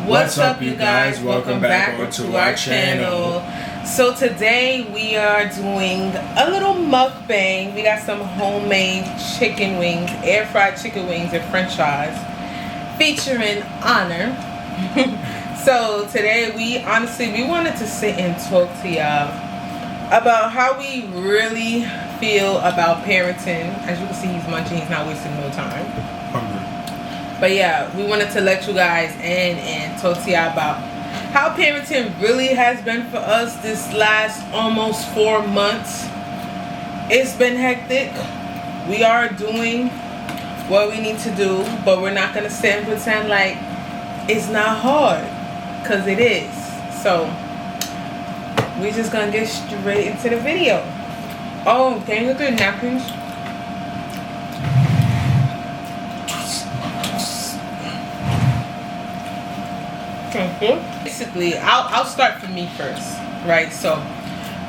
What's up, you guys? Welcome back to our channel. So today we are doing a little mukbang. We got some homemade chicken wings, air fried chicken wings and french fries featuring Honor. So today we wanted to sit and talk to y'all about how we really feel about parenting. As you can see, he's munching, he's not wasting no time. Hungry. But yeah, we wanted to let you guys in and talk to y'all about how parenting really has been for us this last almost 4 months. It's been hectic. We are doing what we need to do, but we're not going to sit and pretend like it's not hard, because it is. So we're just going to get straight into the video. Oh, can you look at napkins? Basically, I'll start for me first, right? So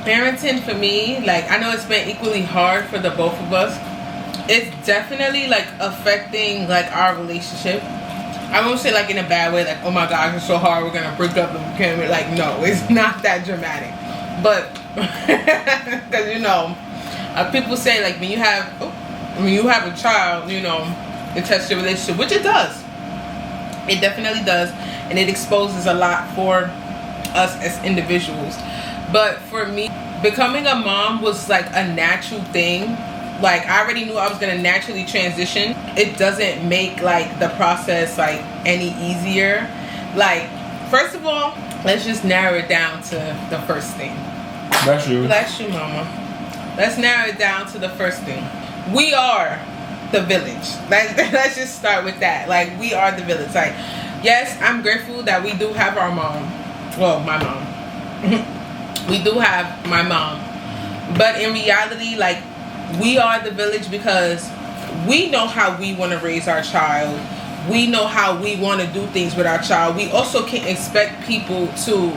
parenting for me, like, I know it's been equally hard for the both of us. It's definitely like affecting like our relationship. I won't say like in a bad way, like, oh my gosh, it's so hard, we're gonna break up and we can't. Like, no, it's not that dramatic. But because people say like when you have a child, it tests your relationship, which it does. It definitely does, and it exposes a lot for us as individuals. But for me, becoming a mom was like a natural thing. Like, I already knew I was gonna naturally transition. It doesn't make like the process like any easier. Like, first of all, let's just narrow it down to the first thing. Bless you. Bless you, mama. Let's narrow it down to the first thing. We are the village. Let's just start with that. Like, we are the village. Like, yes, I'm grateful that we do have our mom. Well, my mom. We do have my mom. But in reality, like, we are the village because we know how we want to raise our child. We know how we want to do things with our child. We also can't expect people to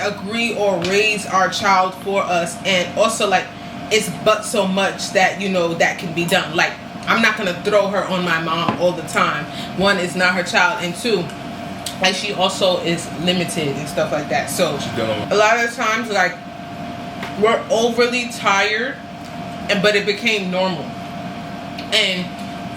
agree or raise our child for us. And also, like, it's but so much that that can be done. Like, I'm not gonna throw her on my mom all the time. One, it's not her child, and two, like, she also is limited and stuff like that. So a lot of times, like, we're overly tired, but it became normal. And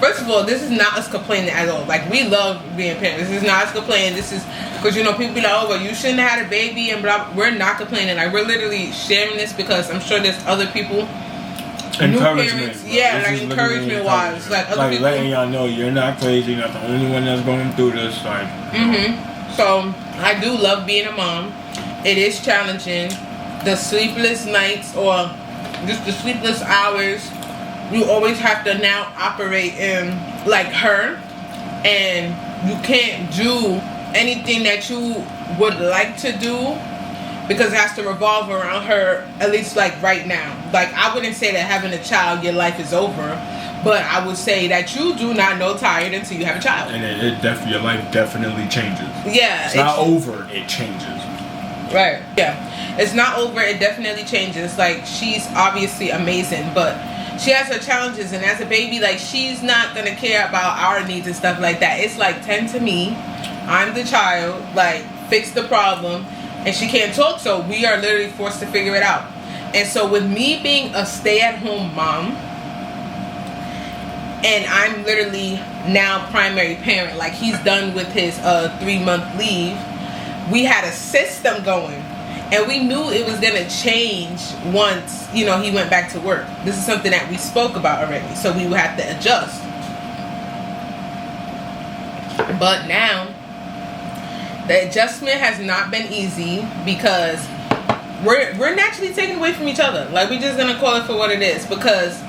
first of all, this is not us complaining at all. Like, we love being parents. This is not us complaining. This is because people be like, oh, well, you shouldn't have had a baby and blah. We're not complaining. Like, we're literally sharing this because I'm sure there's other people. Encouragement. Like encouragement wise. Like, other people letting y'all know you're not crazy. You're not the only one that's going through this. Like, So I do love being a mom. It is challenging. The sleepless nights or just the sleepless hours, you always have to now operate in like her, and you can't do anything that you would like to do because it has to revolve around her, at least like right now. Like, I wouldn't say that having a child, your life is over, but I would say that you do not know tired until you have a child. And your life definitely changes. Yeah. It's not over, it changes. Right. Yeah. It's not over, it definitely changes. Like, she's obviously amazing, but she has her challenges, and as a baby, like, she's not gonna care about our needs and stuff like that. It's like, tend to me, I'm the child, like, fix the problem, and she can't talk, so we are literally forced to figure it out. And so with me being a stay-at-home mom, and I'm literally now primary parent, like, he's done with his 3-month leave, we had a system going. And we knew it was going to change once, he went back to work. This is something that we spoke about already. So we would have to adjust. But now, the adjustment has not been easy because we're naturally taken away from each other. Like, we're just going to call it for what it is. Because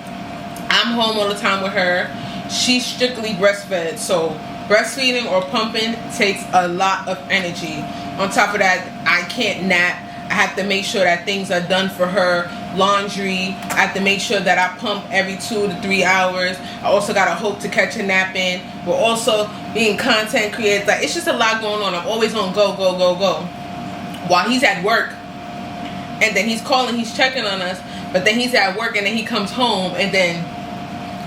I'm home all the time with her. She's strictly breastfed. So breastfeeding or pumping takes a lot of energy. On top of that, I can't nap. I have to make sure that things are done for her. Laundry. I have to make sure that I pump every 2 to 3 hours. I also got to hope to catch a nap in. We're also being content creators. Like, it's just a lot going on. I'm always on go. While he's at work. And then he's calling, he's checking on us. But then he's at work and then he comes home and then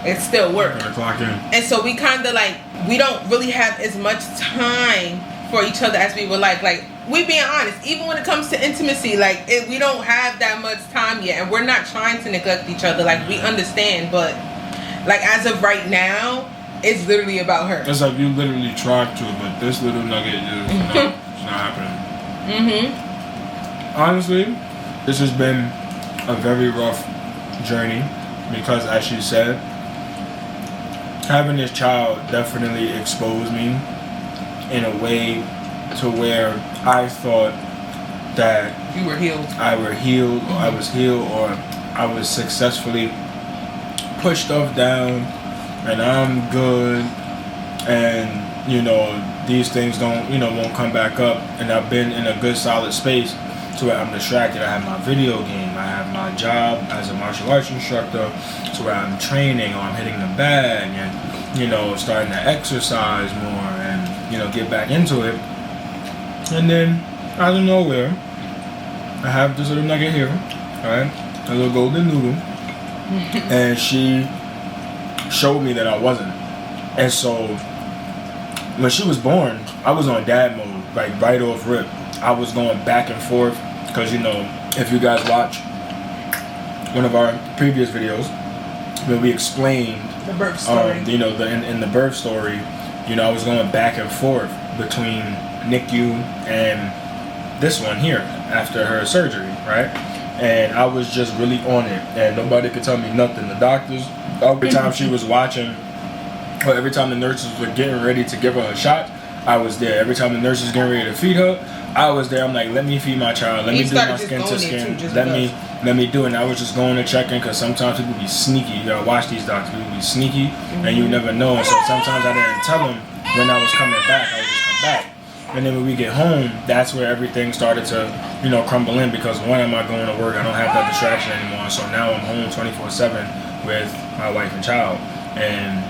It's still work. Gotta clock in. And so we kind of like, we don't really have as much time for each other as we would like. Like, we being honest, even when it comes to intimacy, like, we don't have that much time yet. And we're not trying to neglect each other. Like, we understand. But, like, as of right now, it's literally about her. It's like you literally tried to, but this little nugget is it's not happening. Honestly, this has been a very rough journey because, as she said, having this child definitely exposed me in a way to where I thought that you were healed. I was healed, or I was successfully pushed stuff down, and I'm good, and you know these things don't won't come back up, and I've been in a good solid space to where I'm distracted. I have my video game, I have my job as a martial arts instructor, to where I'm training or I'm hitting the bag, and starting to exercise more and get back into it. And then out of nowhere, I have this little nugget here, alright, a little golden noodle, and she showed me that I wasn't. And so when she was born, I was on dad mode, like right off rip. I was going back and forth because if you guys watch one of our previous videos where we explained the birth story, in the birth story, I was going back and forth between NICU and this one here after her surgery, right? And I was just really on it, and nobody could tell me nothing. The doctors, every time she was watching, or every time the nurses were getting ready to give her a shot, I was there. Every time the nurses was getting ready to feed her, I was there. I'm like, let me feed my child. Let me do my skin to skin. Let me do it. And I was just going to check in because sometimes people be sneaky. You gotta watch these doctors. People be sneaky, and you never know. And so sometimes I didn't tell them when I was coming back. I would just come back. And then when we get home, that's where everything started to, crumble in, because when am I going to work? I don't have that distraction anymore. So now I'm home 24/7 with my wife and child, and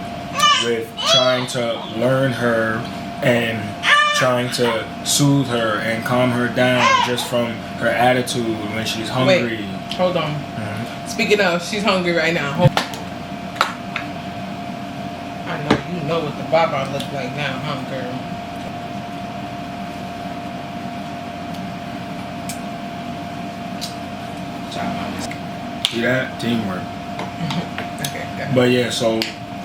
with trying to learn her and trying to soothe her and calm her down just from her attitude when she's hungry. Wait, hold on. Speaking of, she's hungry right now. I know you know what the baba looks like now, huh, girl? See that? Teamwork. Okay. But yeah, so,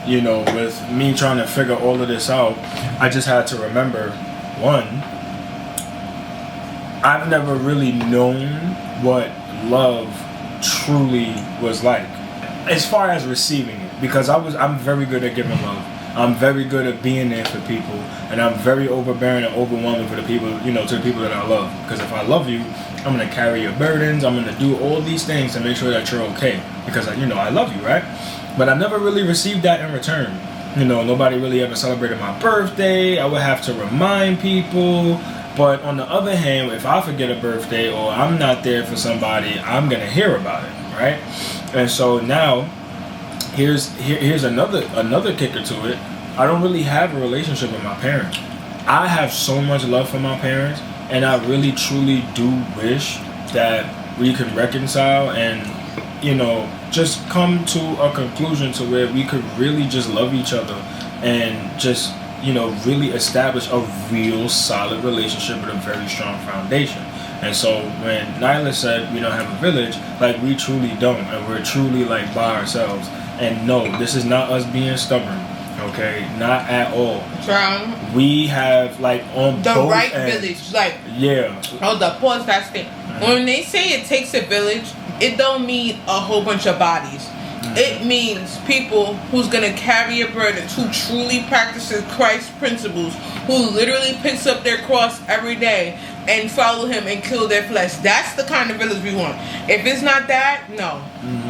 with me trying to figure all of this out, I just had to remember, one, I've never really known what love truly was like, as far as receiving it, because I'm very good at giving love. I'm very good at being there for people, and I'm very overbearing and overwhelming for the people, to the people that I love. Because if I love you, I'm gonna carry your burdens. I'm gonna do all these things to make sure that you're okay, because I love you, right? But I never really received that in return. Nobody really ever celebrated my birthday. I would have to remind people. But on the other hand, if I forget a birthday or I'm not there for somebody, I'm gonna hear about it, right? And so now, here's another kicker to it. I don't really have a relationship with my parents. I have so much love for my parents, and I really truly do wish that we could reconcile and just come to a conclusion to where we could really just love each other and just really establish a real solid relationship with a very strong foundation. And so when Nyla said we don't have a village, like, we truly don't, and we're truly like by ourselves. And no, this is not us being stubborn, okay? Not at all. We have, like, on the both right ends. village, like, yeah. Hold up, pause that thing. When they say it takes a village, it don't mean a whole bunch of bodies. It means people who's gonna carry a burden, who truly practices Christ's principles, who literally picks up their cross every day and follow him and kill their flesh. That's the kind of village we want. If it's not that, no,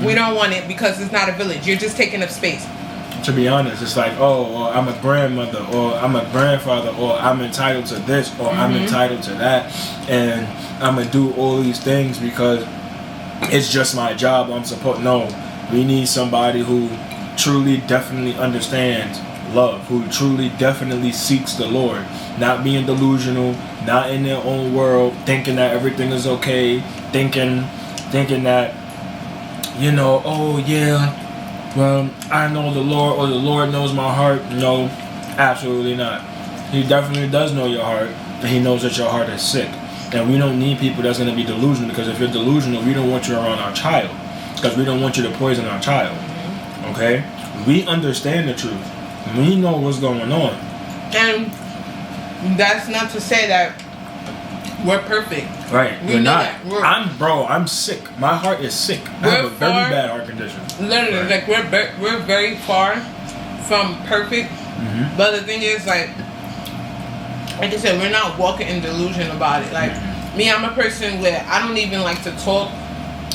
we don't want it, because it's not a village. You're just taking up space. To be honest, it's like, or I'm a grandmother, or I'm a grandfather, or I'm entitled to this, or I'm entitled to that, and I'm gonna do all these things because it's just my job. No, we need somebody who truly, definitely understands love, who truly, definitely seeks the Lord, not being delusional, not in their own world, thinking that everything is okay, thinking that, oh yeah, well, I know the Lord, or the Lord knows my heart. No, absolutely not. He definitely does know your heart, and He knows that your heart is sick. And we don't need people that's going to be delusional, because if you're delusional, we don't want you around our child, because we don't want you to poison our child. Okay? We understand the truth. We know what's going on. And that's not to say that we're perfect. Right. We're not. I'm sick. My heart is sick. I have a very bad heart condition. Literally, right. like we're very far from perfect. Mm-hmm. But the thing is, like I said, we're not walking in delusion about it. Like me, I'm a person where I don't even like to talk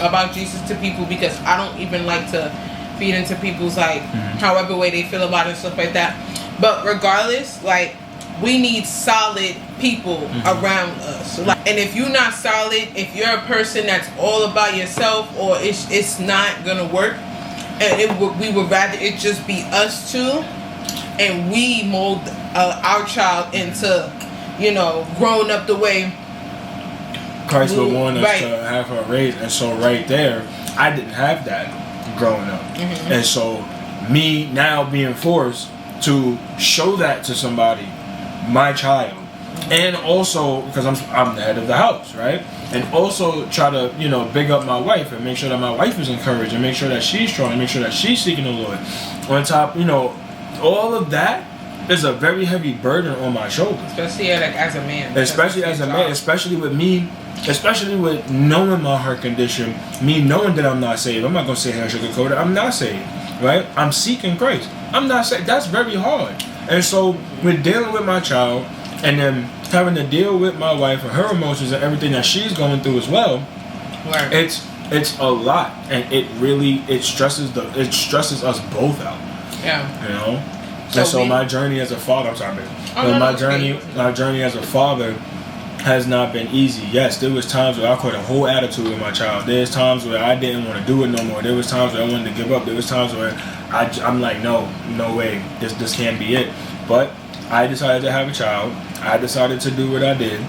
about Jesus to people, because I don't even like to feed into people's like however way they feel about it and stuff like that. But regardless, like, we need solid people around us. Like, and if you're not solid, if you're a person that's all about yourself, or it's not gonna work, and we would rather it just be us two, and we mold our child into, growing up the way Christ would want us to have her raised. And so right there, I didn't have that growing up. And so me now being forced to show that to somebody, my child, and also because I'm the head of the house, right? And also try to big up my wife and make sure that my wife is encouraged, and make sure that she's strong, and make sure that she's seeking the Lord. On top, all of that is a very heavy burden on my shoulders. Especially like as a man. Especially as a man, especially with me, especially with knowing my heart condition, me knowing that I'm not saved. I'm not gonna sit here and sugarcoat it. I'm not saved, right? I'm seeking Christ. I'm not saved. That's very hard. And so with dealing with my child, and then having to deal with my wife and her emotions and everything that she's going through as well, right. it's a lot, and it stresses us both out. Yeah. And so my journey as a father, I'm sorry, baby. My journey as a father has not been easy. Yes, there was times where I caught a whole attitude with my child. There's times where I didn't want to do it no more. There was times where I wanted to give up. There was times where I'm like, no way, this can't be it. But I decided to have a child. I decided to do what I did.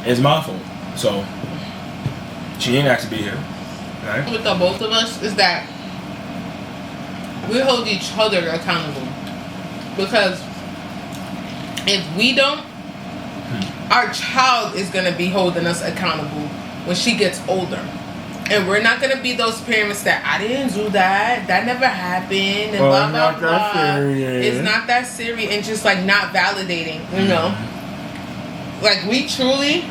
It's my fault. So she ain't asked to be here. Right? With the both of us is that we hold each other accountable, because if we don't, our child is going to be holding us accountable when she gets older. And we're not going to be those parents that, I didn't do that never happened, and blah, blah, blah. It's not that serious. And just like not validating, Like, we truly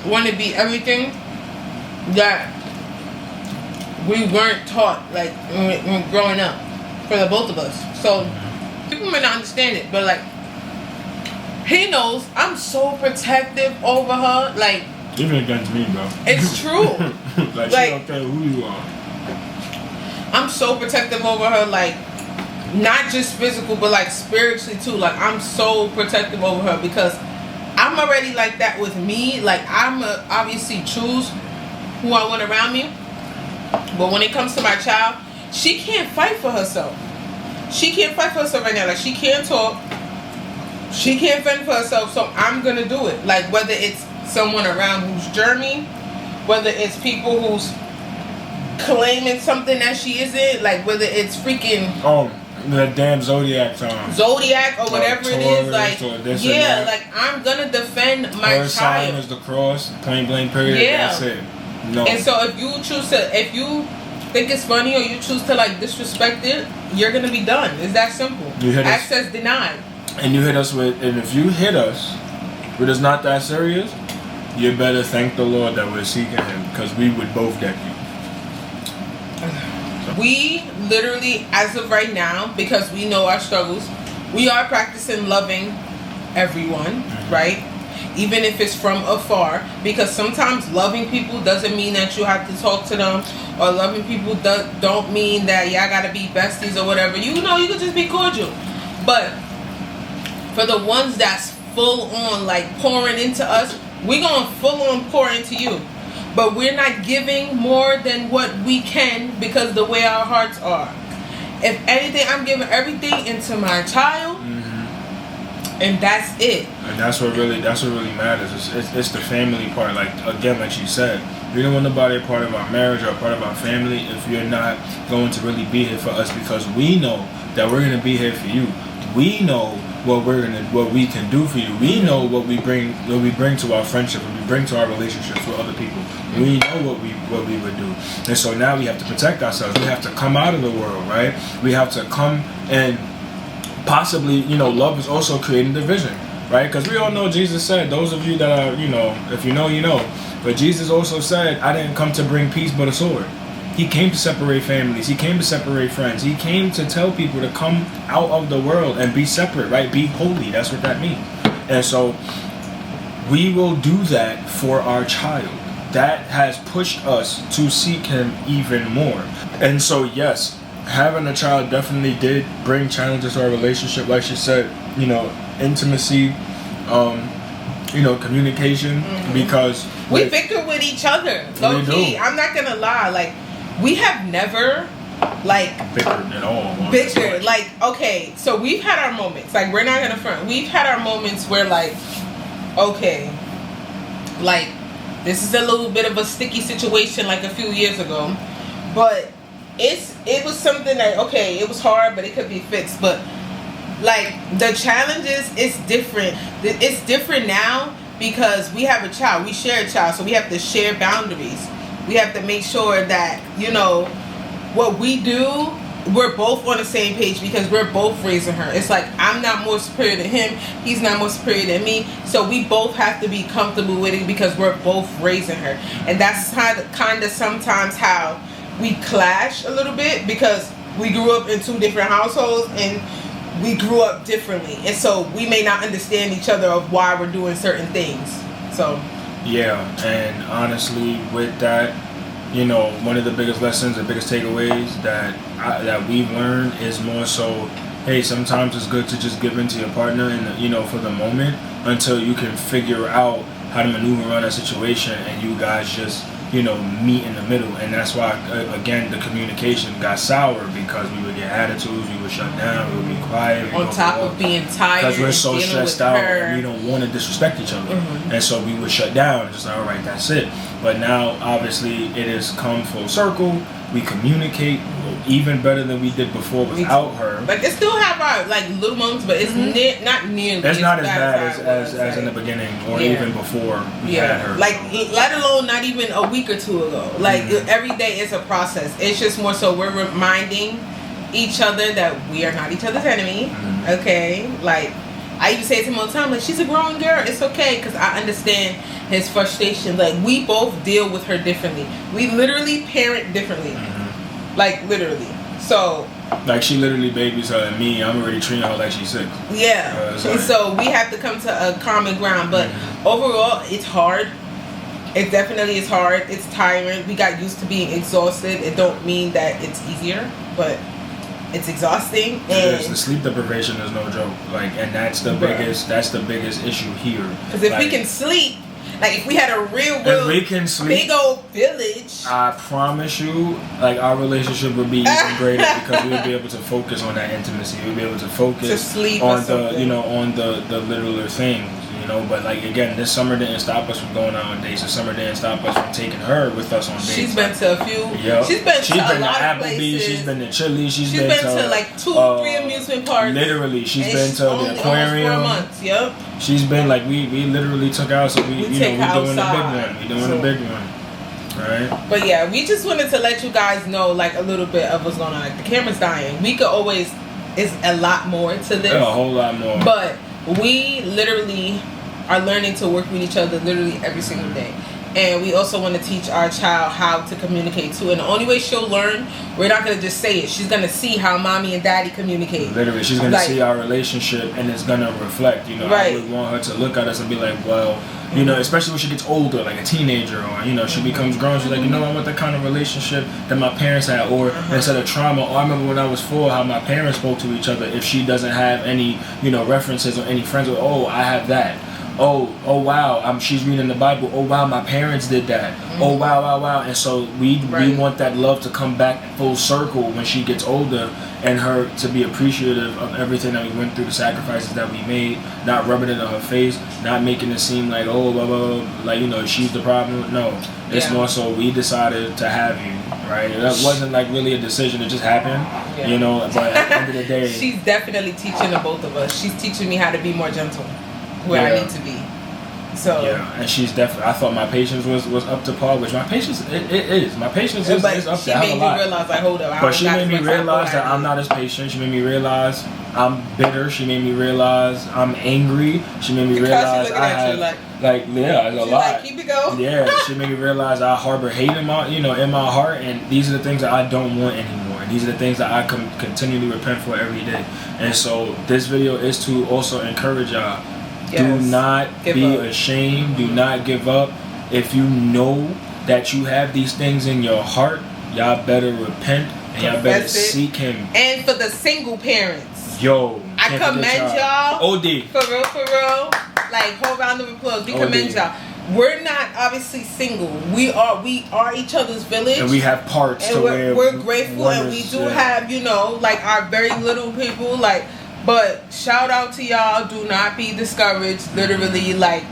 want to be everything that we weren't taught, like, when we were growing up, for the both of us. So, people may not understand it, but like, he knows I'm so protective over her, like, even against me, bro. It's true. Like, she don't care who you are. I'm so protective over her, like, not just physical, but like spiritually too. Like, I'm so protective over her, because I'm already like that with me. Like, I'm obviously choose who I want around me, but when it comes to my child, she can't fight for herself. She can't fight for herself right now. Like, she can't talk. She can't fend for herself, so I'm gonna do it. Like, whether it's someone around who's germy, whether it's people who's claiming something that she isn't, like whether it's freaking the damn Zodiac song, Zodiac or whatever it is, like, yeah, like, I'm gonna defend my her child. sign is the cross, plain blank period. Yeah. That's it. No. And so if you think it's funny, or you choose to like disrespect it, you're gonna be done. It's that simple. Access denied. And you hit us with, and if you hit us with it's not that serious, you better thank the Lord that we're seeking Him, because we would both get you. We literally, as of right now, because we know our struggles, we are practicing loving everyone, right? Even if it's from afar, because sometimes loving people doesn't mean that you have to talk to them, or loving people don't mean that y'all gotta be besties or whatever. You could just be cordial. But for the ones that's full on, like, pouring into us, we're gonna full on pour into you. But we're not giving more than what we can, because the way our hearts are. If anything, I'm giving everything into my child, and that's it. And that's what really matters. It's the family part. Like, again, like she said, We don't want nobody a part of our marriage or a part of our family if you're not going to really be here for us, because we know that we're gonna be here for you. We know what we can do for you. We know what we bring to our friendship, what we bring to our relationships with other people. We know what we would do. And so now we have to protect ourselves. We have to come out of the world, right? We have to come and possibly, love is also creating division, right? Because we all know Jesus said, those of you that are, if you know, you know. But Jesus also said, I didn't come to bring peace but a sword. He came to separate families. He came to separate friends. He came to tell people to come out of the world and be separate, right? Be holy. That's what that means. And so we will do that for our child. That has pushed us to seek him even more. And so, yes, having a child definitely did bring challenges to our relationship. Like she said, intimacy, communication, because we bicker with each other. Low key. I'm not gonna lie. Like, we have never bickered at all. Bickered. Like, okay, so we've had our moments. Like, we're not gonna front. We've had our moments where, like, okay, like, this is a little bit of a sticky situation like a few years ago, but it was something that, okay, it was hard, but it could be fixed. But like, the challenges, it's different. It's different now because we have a child. We share a child, so we have to share boundaries. We have to make sure that, what we do, we're both on the same page because we're both raising her. It's like, I'm not more superior than him. He's not more superior than me. So we both have to be comfortable with it because we're both raising her. And that's kind of sometimes how we clash a little bit, because we grew up in two different households and we grew up differently. And so we may not understand each other of why we're doing certain things. So yeah, and honestly, with that, one of the biggest lessons, the biggest takeaways that we've learned is more so, hey, sometimes it's good to just give in to your partner and for the moment until you can figure out how to maneuver around that situation, and you guys just meet in the middle. And that's why, again, the communication got sour, because we would get attitudes, we would shut down, we would be quiet. On top of being tired, because we're so stressed out and we don't want to disrespect each other. And so we would shut down and just like, all right, that's it. But now, obviously, it has come full circle. We communicate even better than we did before without her. Like, it still have our little moments, but it's not nearly. It's not as bad as in the beginning or even before we had her. Like, let alone not even a week or two ago. Like, every day is a process. It's just more so we're reminding each other that we are not each other's enemy. Okay, like, I even say to him all the time, like, she's a grown girl. It's okay, because I understand his frustration. Like, we both deal with her differently. We literally parent differently. Like, literally. So, like, she literally babies her, and me, I'm already treating her like she's 6. Yeah. And so we have to come to a common ground. But overall, it's hard. It definitely is hard. It's tiring. We got used to being exhausted. It don't mean that it's easier, but it's exhausting. And the sleep deprivation is no joke. Like, and that's the biggest issue here. Because if we can sleep, like, if we had a real big old village, I promise you, like, our relationship would be even greater, because we would be able to focus on that intimacy. We would be able to focus on the littler things. But, like, again, this summer didn't stop us from going out on dates. This summer didn't stop us from taking her with us on dates. She's been to a few. Yep. She's been to a lot of places. She's been to Chile. She's been to like 2-3 amusement parks. Literally, she's been to the aquarium. Almost 4 months. Yep. She's been, like, we literally took out, so we doing the big one. Right. But yeah, we just wanted to let you guys know, like, a little bit of what's going on. Like, the camera's dying. We could always, it's a lot more to this. Yeah, a whole lot more. But we literally are learning to work with each other literally every single day. And we also want to teach our child how to communicate too. And the only way she'll learn, we're not going to just say it. She's going to see how mommy and daddy communicate. Literally, she's going to see our relationship, and it's going to reflect. I would want her to look at us and be like, well, especially when she gets older, like a teenager, or, she becomes grown. She's like, I want the kind of relationship that my parents had. Or instead of trauma, I remember when I was 4, how my parents spoke to each other. If she doesn't have any, references or any friends, I have that. oh wow, she's reading the Bible. Oh wow, my parents did that. Oh wow, and so we want that love to come back full circle when she gets older, and her to be appreciative of everything that we went through, the sacrifices that we made, not rubbing it in her face, not making it seem like blah, blah, blah, like she's the problem. No, it's more so we decided to have you. Right, that wasn't like really a decision; it just happened, But at the end of the day, she's definitely teaching the both of us. She's teaching me how to be more gentle, where I need to be. So and she's definitely. I thought my patience was up to par, which my patience it is. My patience is up she to. made me realize, like, hold up. But she made me realize that I'm not as patient. She made me realize I'm bitter. She made me realize I'm angry. She made me realize I have there's a lot. Like, keep it going. Yeah, she made me realize I harbor hate in my heart, and these are the things that I don't want anymore. These are the things that I continually repent for every day. And so this video is to also encourage y'all. Yes. Do not be ashamed. Do not give up. If you know that you have these things in your heart, y'all better repent and y'all better seek Him. And for the single parents, I commend y'all. OD. For real. Like, whole round of applause. We commend y'all. We're not obviously single. We are each other's village, and we have parts. And we're grateful, and we do have like our very little people. Like, but shout out to y'all. Do not be discouraged. Literally, like,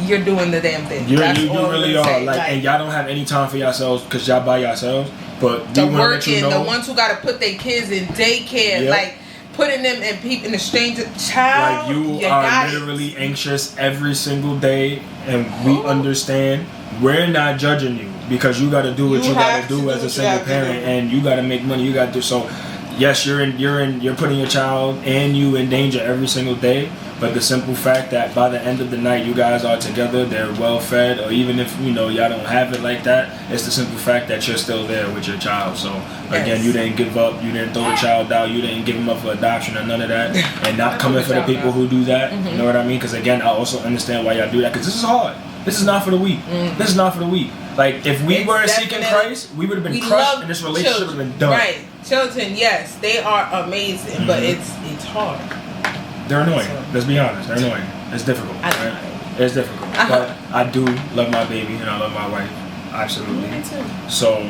you're doing the damn thing. You really are. Like, and y'all don't have any time for yourselves because y'all by yourselves. But the working, the ones who gotta put their kids in daycare, like. Putting them in the stranger child. Like, you are literally anxious every single day, and we understand. We're not judging you because you got to do what you got to do as a single parent, and you got to make money. You got to do so. Yes, you're putting your child and you in danger every single day. But the simple fact that by the end of the night you guys are together, they're well fed, or even if y'all don't have it like that, it's the simple fact that you're still there with your child. So again, you didn't give up, you didn't throw the child out, you didn't give him up for adoption or none of that, and not coming for the people who do that. You know what I mean? Because again, I also understand why y'all do that, because this is hard. This is not for the weak. This is not for the weak. Like, if we weren't seeking Christ, we would have been crushed, and this relationship would have been done. Right, children, yes, they are amazing, but it's hard. They're annoying. Let's be honest. They're annoying. It's difficult. Right? It's difficult. But I do love my baby and I love my wife. Absolutely. Me too. So,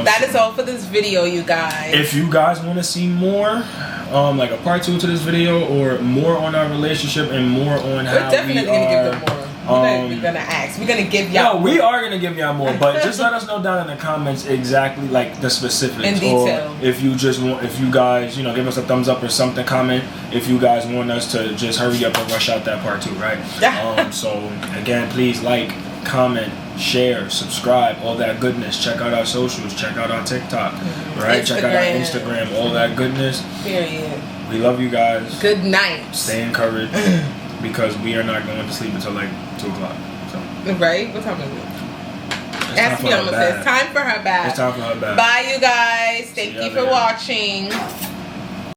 that is all for this video, you guys. If you guys want to see more, like a part 2 to this video, or more on our relationship and more on how we're definitely gonna give them more. We're gonna ask. We're gonna give y'all. No, we are gonna give y'all more, but just let us know down in the comments exactly like the specifics. In detail. Or if you guys, give us a thumbs up or something. Comment if you guys want us to just hurry up and rush out that part 2, right? So again, please like, comment, share, subscribe, all that goodness. Check out our socials. Check out our TikTok, right? Check out our Instagram. All that goodness. Period. We love you guys. Good night. Stay encouraged. Because we are not going to sleep until like 2 o'clock. So. Right? What time is it? It's time for her bath. It's time for her bath. Bye, you guys. Thank you for watching.